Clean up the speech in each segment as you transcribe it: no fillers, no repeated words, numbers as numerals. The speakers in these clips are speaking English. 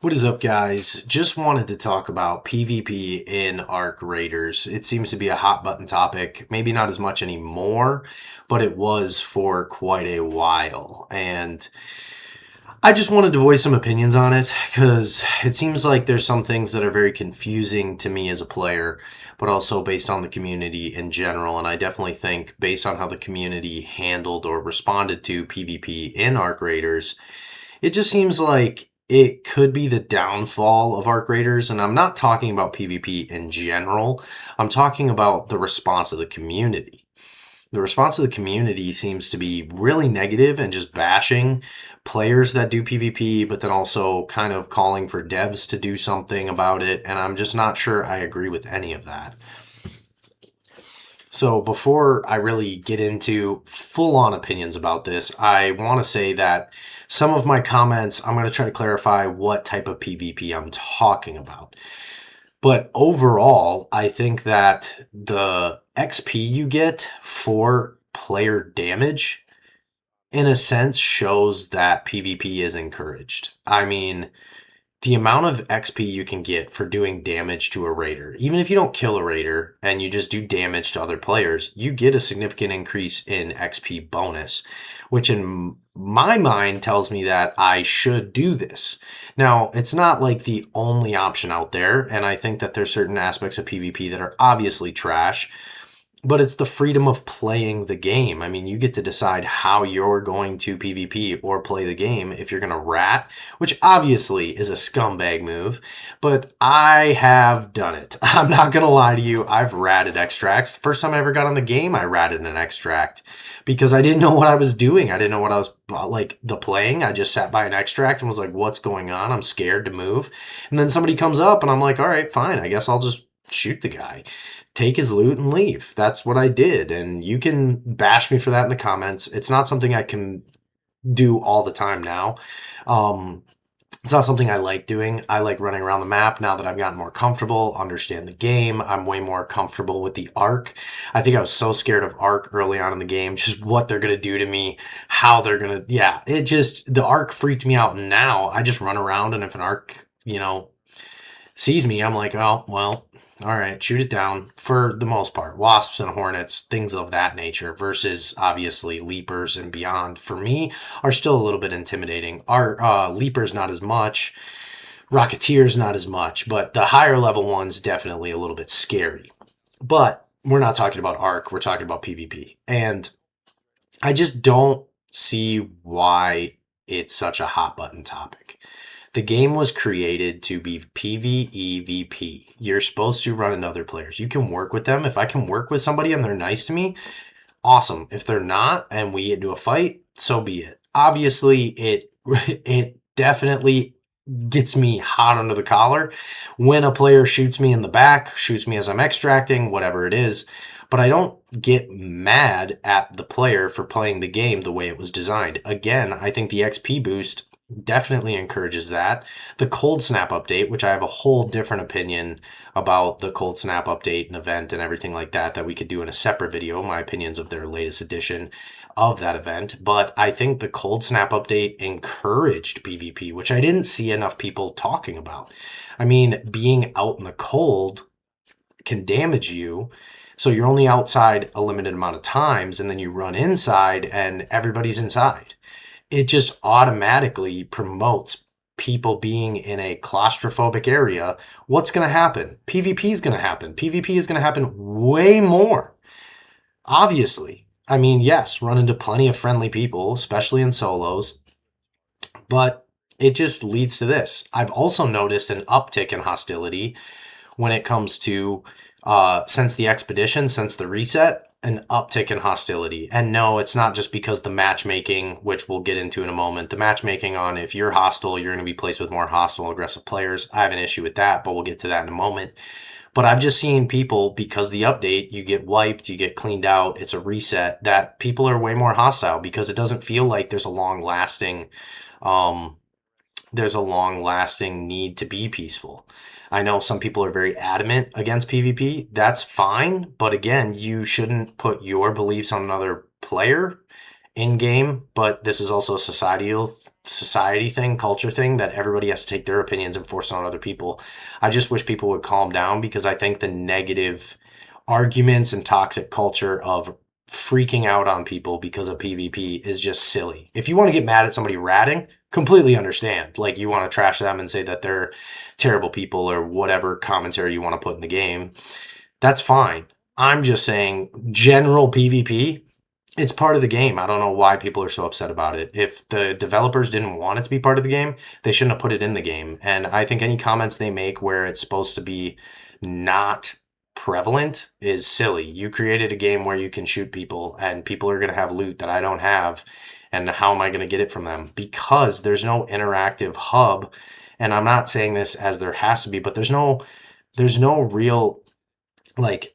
What is up, guys? Just wanted to talk about PvP in Arc Raiders. It seems to be a hot button topic. Maybe not as much anymore, but it was for quite a while. And I just wanted to voice some opinions on it because it seems like there's some things that are very confusing to me as a player, but also based on the community in general. And I definitely think, based on how the community handled or responded to PvP in Arc Raiders, it just seems like it could be the downfall of Arc Raiders, and I'm not talking about PvP in general. I'm talking about the response of the community. The response of the community seems to be really negative and just bashing players that do PvP, but then also kind of calling for devs to do something about it, and I'm just not sure I agree with any of that. So before I really get into full-on opinions about this, I want to say that some of my comments, I'm going to try to clarify what type of PvP I'm talking about. But overall, I think that the XP you get for player damage, in a sense, shows that PvP is encouraged. I mean, the amount of XP you can get for doing damage to a raider, even if you don't kill a raider and you just do damage to other players, you get a significant increase in XP bonus, which in my mind tells me that I should do this. Now, it's not like the only option out there, and I think that there's certain aspects of PvP that are obviously trash, but it's the freedom of playing the game. I mean, you get to decide how you're going to PvP or play the game. If you're going to rat, which obviously is a scumbag move, but I have done it. I'm not going to lie to you. I've ratted extracts. The first time I ever got on the game, I ratted an extract because I didn't know what I was doing. I didn't know what I was like the playing. I just sat by an extract and was like, what's going on? I'm scared to move. And then somebody comes up and I'm like, all right, fine. I guess I'll just shoot the guy, take his loot and leave. That's what I did. And you can bash me for that in the comments. It's not something I can do all the time now. It's not something I like doing. I like running around the map now that I've gotten more comfortable, understand the game. I'm way more comfortable with the arc. I think I was so scared of arc early on in the game, just what they're going to do to me, how they're going to, yeah, the arc freaked me out. And now I just run around, and if an arc, sees me, I'm like, oh, well, all right, shoot it down for the most part. Wasps and hornets, things of that nature, versus obviously leapers and beyond, for me, are still a little bit intimidating. Our leapers, not as much. Rocketeers, not as much. But the higher level ones, definitely a little bit scary. But we're not talking about Arc, we're talking about PvP. And I just don't see why it's such a hot button topic. The game was created to be PvEVP. You're supposed to run into other players. You can work with them. If I can work with somebody and they're nice to me, awesome. If they're not and we get into a fight, so be it. Obviously, it definitely gets me hot under the collar when a player shoots me in the back, shoots me as I'm extracting, whatever it is. But I don't get mad at the player for playing the game the way it was designed. Again, I think the XP boost definitely encourages that. The Cold Snap update, which I have a whole different opinion about the Cold Snap update and event and everything like that we could do in a separate video, my opinions of their latest edition of that event. But I think the Cold Snap update encouraged PvP, which I didn't see enough people talking about. I mean, being out in the cold can damage you. So you're only outside a limited amount of times, and then you run inside and everybody's inside. It just automatically promotes people being in a claustrophobic area. What's going to happen? PvP is going to happen. PvP is going to happen way more. Obviously. I mean, yes, run into plenty of friendly people, especially in solos, but it just leads to this. I've also noticed an uptick in hostility when it comes to, since the expedition, since the reset, an uptick in hostility. And no, it's not just because the matchmaking, which we'll get into in a moment, the matchmaking on if you're hostile, you're going to be placed with more hostile, aggressive players. I have an issue with that, but we'll get to that in a moment. But I've just seen people, because the update, you get wiped, you get cleaned out, it's a reset, that people are way more hostile because it doesn't feel like there's a long-lasting need to be peaceful. I know some people are very adamant against PvP. That's fine, but again, you shouldn't put your beliefs on another player in game. But this is also a societal society thing, culture thing, that everybody has to take their opinions and force it on other people. I just wish people would calm down, because I think the negative arguments and toxic culture of freaking out on people because of PvP is just silly. If you want to get mad at somebody ratting, completely understand. Like, you want to trash them and say that they're terrible people or whatever commentary you want to put in the game, that's fine. I'm just saying, general PvP, it's part of the game. I don't know why people are so upset about it. If the developers didn't want it to be part of the game, they shouldn't have put it in the game. And I think any comments they make where it's supposed to be not prevalent is silly. You created a game where you can shoot people, and people are going to have loot that I don't have. And how am I going to get it from them? Because there's no interactive hub. And I'm not saying this as there has to be, but there's no real like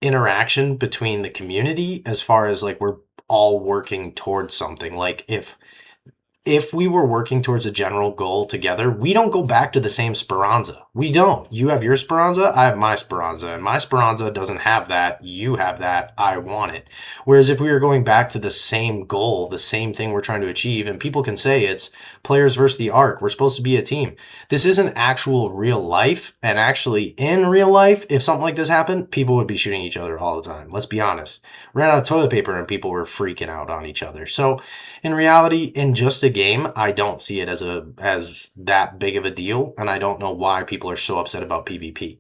interaction between the community, as far as like we're all working towards something. Like, if we were working towards a general goal together, we don't go back to the same Speranza. We don't. You have your Speranza, I have my Speranza, and my Speranza doesn't have that. You have that. I want it. Whereas if we were going back to the same goal, the same thing we're trying to achieve, and people can say it's players versus the Ark, we're supposed to be a team. This isn't actual real life. And actually, in real life, if something like this happened, people would be shooting each other all the time. Let's be honest. Ran out of toilet paper and people were freaking out on each other. So in reality, in just a game, I don't see it as that big of a deal, and I don't know why people are so upset about PvP.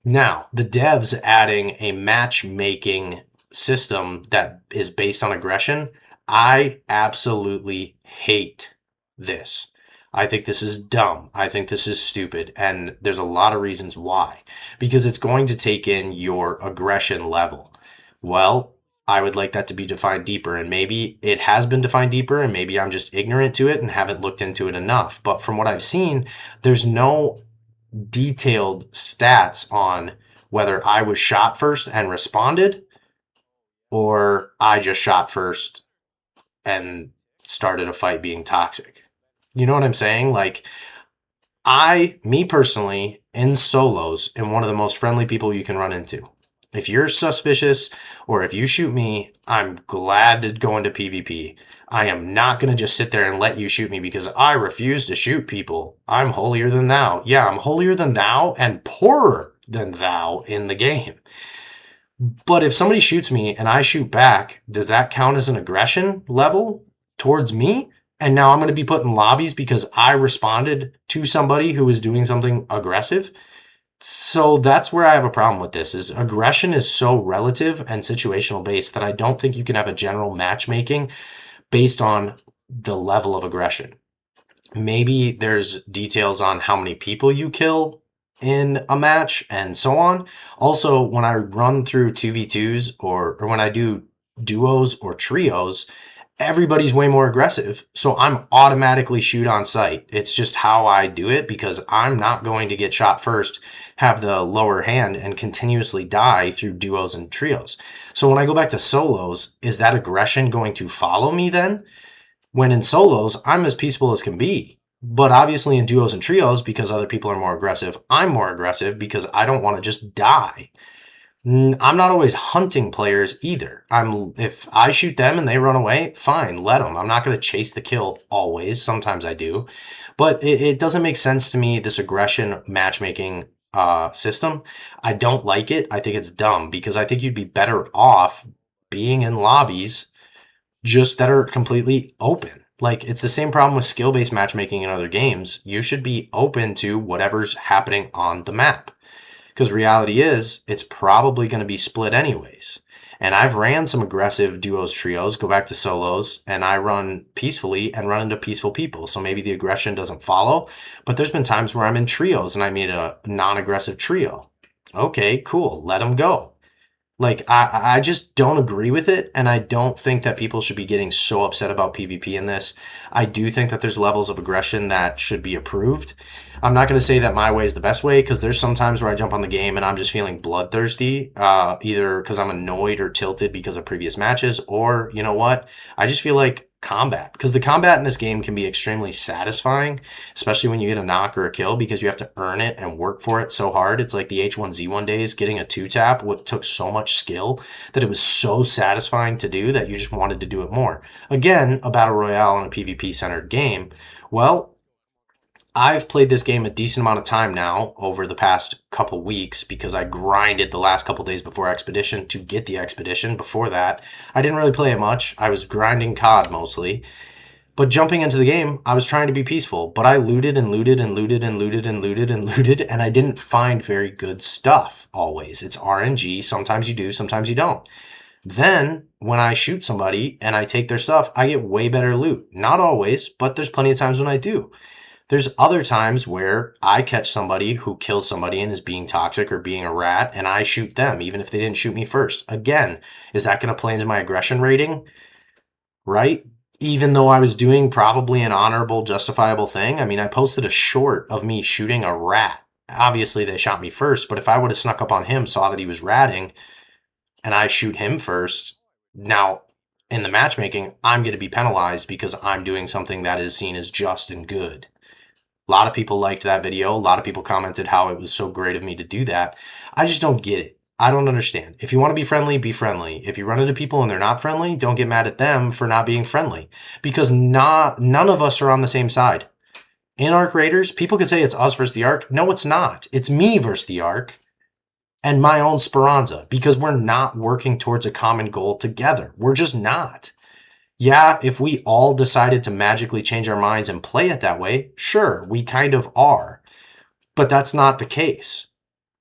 Now, the devs adding a matchmaking system that is based on aggression, I absolutely hate this. I think this is dumb. I think this is stupid, and there's a lot of reasons why. Because it's going to take in your aggression level. Well, I would like that to be defined deeper, and maybe it has been defined deeper, and maybe I'm just ignorant to it and haven't looked into it enough. But from what I've seen, there's no detailed stats on whether I was shot first and responded, or I just shot first and started a fight being toxic. You know what I'm saying? Like, me personally, in solos, am one of the most friendly people you can run into. If you're suspicious or if you shoot me, I'm glad to go into PvP. I am not going to just sit there and let you shoot me because I refuse to shoot people. I'm holier than thou. Yeah, I'm holier than thou and poorer than thou in the game. But if somebody shoots me and I shoot back, does that count as an aggression level towards me? And now I'm going to be put in lobbies because I responded to somebody who was doing something aggressive? So that's where I have a problem with this, is aggression is so relative and situational based that I don't think you can have a general matchmaking based on the level of aggression. Maybe there's details on how many people you kill in a match and so on. Also, when I run through 2v2s or when I do duos or trios, everybody's way more aggressive. So I'm automatically shoot on sight. It's just how I do it, because I'm not going to get shot first, have the lower hand, and continuously die through duos and trios. So when I go back to solos, is that aggression going to follow me then? When in solos, I'm as peaceful as can be. But obviously in duos and trios, because other people are more aggressive, I'm more aggressive because I don't want to just die. I'm not always hunting players either. If I shoot them and they run away, fine, let them. I'm not going to chase the kill always. Sometimes I do. But it doesn't make sense to me, this aggression matchmaking system. I don't like it. I think it's dumb, because I think you'd be better off being in lobbies just that are completely open. Like, it's the same problem with skill-based matchmaking in other games. You should be open to whatever's happening on the map. Because reality is, it's probably going to be split anyways. And I've ran some aggressive duos, trios, go back to solos, and I run peacefully and run into peaceful people. So maybe the aggression doesn't follow. But there's been times where I'm in trios and I made a non-aggressive trio. Okay, cool. Let them go. Like, I just don't agree with it, and I don't think that people should be getting so upset about PvP in this. I do think that there's levels of aggression that should be approved. I'm not going to say that my way is the best way, because there's some times where I jump on the game and I'm just feeling bloodthirsty, either because I'm annoyed or tilted because of previous matches, or, you know what, I just feel like combat, because the combat in this game can be extremely satisfying, especially when you get a knock or a kill, because you have to earn it and work for it so hard. It's like the H1Z1 days, getting a 2-tap took so much skill that it was so satisfying to do that you just wanted to do it more. Again, a battle royale and a PvP centered game. Well, I've played this game a decent amount of time now over the past couple weeks because I grinded the last couple days before Expedition to get the Expedition. Before that, I didn't really play it much. I was grinding COD mostly. But jumping into the game, I was trying to be peaceful. But I looted and looted and looted and looted and looted and looted, and I didn't find very good stuff always. It's RNG. Sometimes you do, sometimes you don't. Then, when I shoot somebody and I take their stuff, I get way better loot. Not always, but there's plenty of times when I do. There's other times where I catch somebody who kills somebody and is being toxic or being a rat, and I shoot them, even if they didn't shoot me first. Again, is that going to play into my aggression rating? Right? Even though I was doing probably an honorable, justifiable thing. I mean, I posted a short of me shooting a rat. Obviously, they shot me first, but if I would have snuck up on him, saw that he was ratting, and I shoot him first, now in the matchmaking, I'm going to be penalized because I'm doing something that is seen as just and good. A lot of people liked that video. A lot of people commented how it was so great of me to do that. I just don't get it. I don't understand. If you want to be friendly, be friendly. If you run into people and they're not friendly, don't get mad at them for not being friendly. Because none of us are on the same side. In Arc Raiders, people could say it's us versus the Arc. No, it's not. It's me versus the Arc and my own Speranza, because we're not working towards a common goal together. We're just not. Yeah, if we all decided to magically change our minds and play it that way, sure, we kind of are. But that's not the case.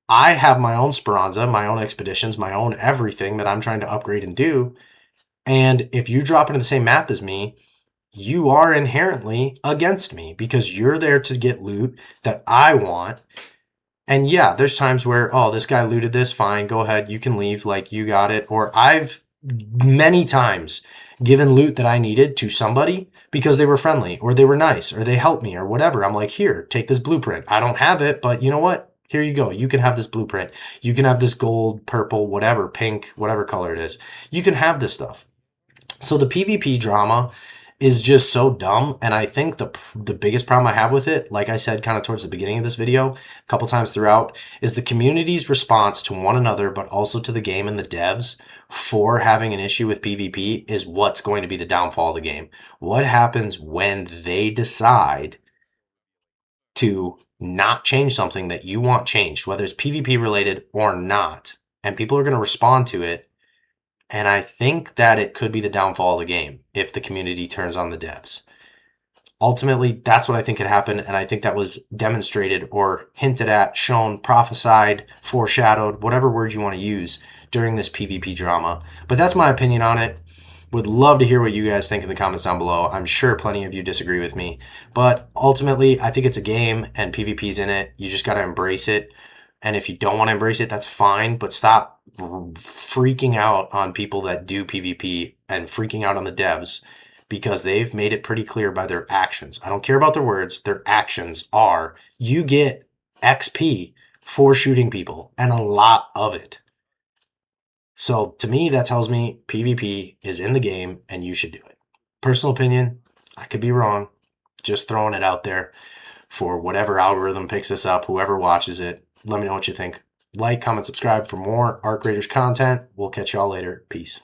I have my own Speranza, my own expeditions, my own everything that I'm trying to upgrade and do. And if you drop into the same map as me, you are inherently against me because you're there to get loot that I want. And yeah, there's times where, oh, this guy looted this, fine, go ahead, you can leave, like, you got it. Or I've many times given loot that I needed to somebody because they were friendly or they were nice or they helped me or whatever. I'm like, here, take this blueprint. I don't have it, but you know what? Here you go. You can have this blueprint. You can have this gold, purple, whatever, pink, whatever color it is. You can have this stuff. So the PvP drama is just so dumb. And I think the biggest problem I have with it, like I said kind of towards the beginning of this video, a couple times throughout, is the community's response to one another, but also to the game and the devs for having an issue with PvP is what's going to be the downfall of the game. What happens when they decide to not change something that you want changed, whether it's PvP related or not, and people are going to respond to it. And I think that it could be the downfall of the game if the community turns on the devs. Ultimately, that's what I think could happen, and I think that was demonstrated or hinted at, shown, prophesied, foreshadowed, whatever word you want to use during this PvP drama. But that's my opinion on it. Would love to hear what you guys think in the comments down below. I'm sure plenty of you disagree with me. But ultimately, I think it's a game and PvP's in it. You just got to embrace it. And if you don't want to embrace it, that's fine. But stop freaking out on people that do PvP and freaking out on the devs because they've made it pretty clear by their actions. I don't care about their words. Their actions are you get XP for shooting people and a lot of it. So to me, that tells me PvP is in the game and you should do it. Personal opinion, I could be wrong. Just throwing it out there for whatever algorithm picks this up, whoever watches it. Let me know what you think. Like, comment, subscribe for more Arc Raiders content. We'll catch y'all later. Peace.